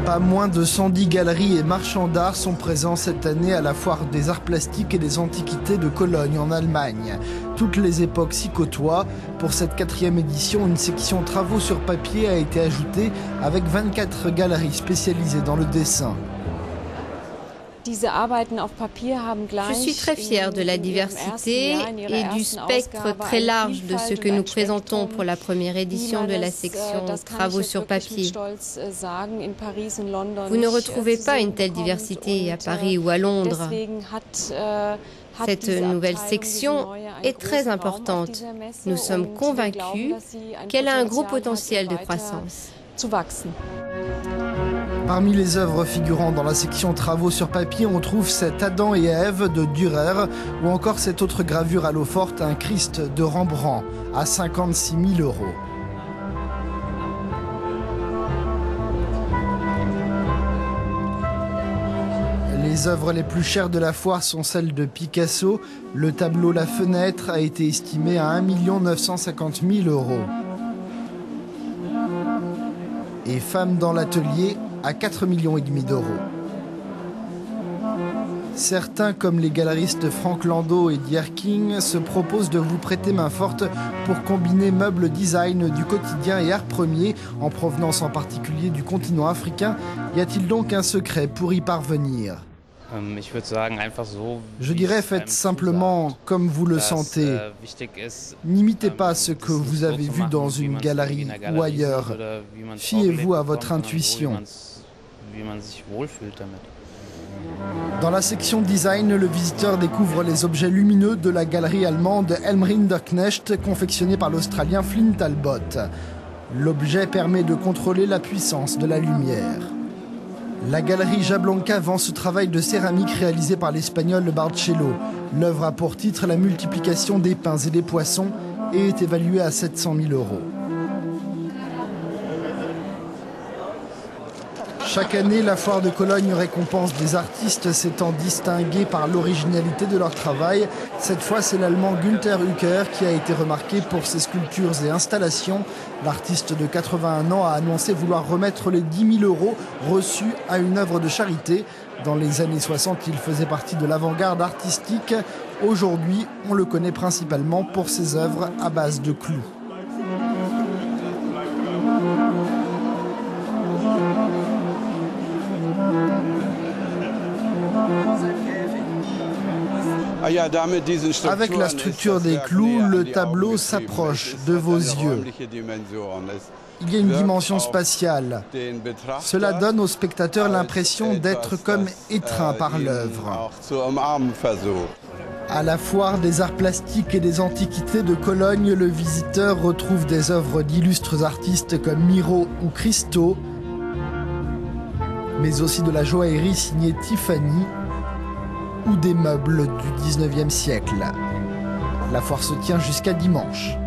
Pas moins de 110 galeries et marchands d'art sont présents cette année à la Foire des Arts Plastiques et des Antiquités de Cologne, en Allemagne. Toutes les époques s'y côtoient. Pour cette 4e édition, une section travaux sur papier a été ajoutée avec 24 galeries spécialisées dans le dessin. Je suis très fière de la diversité et du spectre très large de ce que nous présentons pour la première édition de la section Travaux sur papier. Vous ne retrouvez pas une telle diversité à Paris ou à Londres. Cette nouvelle section est très importante. Nous sommes convaincus qu'elle a un gros potentiel de croissance. Parmi les œuvres figurant dans la section Travaux sur papier, on trouve cet Adam et Ève de Dürer ou encore cette autre gravure à l'eau forte, un Christ de Rembrandt, à 56 000 €. Les œuvres les plus chères de la foire sont celles de Picasso. Le tableau La Fenêtre a été estimé à 1 950 000 €. Et Femme dans l'atelier à 4,5 millions d'euros. Certains, comme les galeristes Frank Landau et Dierking, se proposent de vous prêter main forte pour combiner meubles design du quotidien et art premier, en provenance en particulier du continent africain. Y a-t-il donc un secret pour y parvenir ? Je dirais, faites simplement comme vous le sentez. N'imitez pas ce que vous avez vu dans une galerie ou ailleurs. Fiez-vous à votre intuition. Dans la section design, le visiteur découvre les objets lumineux de la galerie allemande Elmrinderknecht, confectionnée par l'Australien Flynn Talbot. L'objet permet de contrôler la puissance de la lumière. La galerie Jablonka vend ce travail de céramique réalisé par l'Espagnol Barceló. L'œuvre a pour titre La multiplication des pains et des poissons et est évaluée à 700 000 €. Chaque année, la foire de Cologne récompense des artistes s'étant distingués par l'originalité de leur travail. Cette fois, c'est l'Allemand Günther Uecker qui a été remarqué pour ses sculptures et installations. L'artiste de 81 ans a annoncé vouloir remettre les 10 000 € reçus à une œuvre de charité. Dans les années 60, il faisait partie de l'avant-garde artistique. Aujourd'hui, on le connaît principalement pour ses œuvres à base de clous. Avec la structure des clous, le tableau s'approche de vos yeux. Il y a une dimension spatiale. Cela donne au spectateur l'impression d'être comme étreint par l'œuvre. À la foire des arts plastiques et des antiquités de Cologne, le visiteur retrouve des œuvres d'illustres artistes comme Miro ou Christo, mais aussi de la joaillerie signée Tiffany ou des meubles du 19e siècle. La foire se tient jusqu'à dimanche.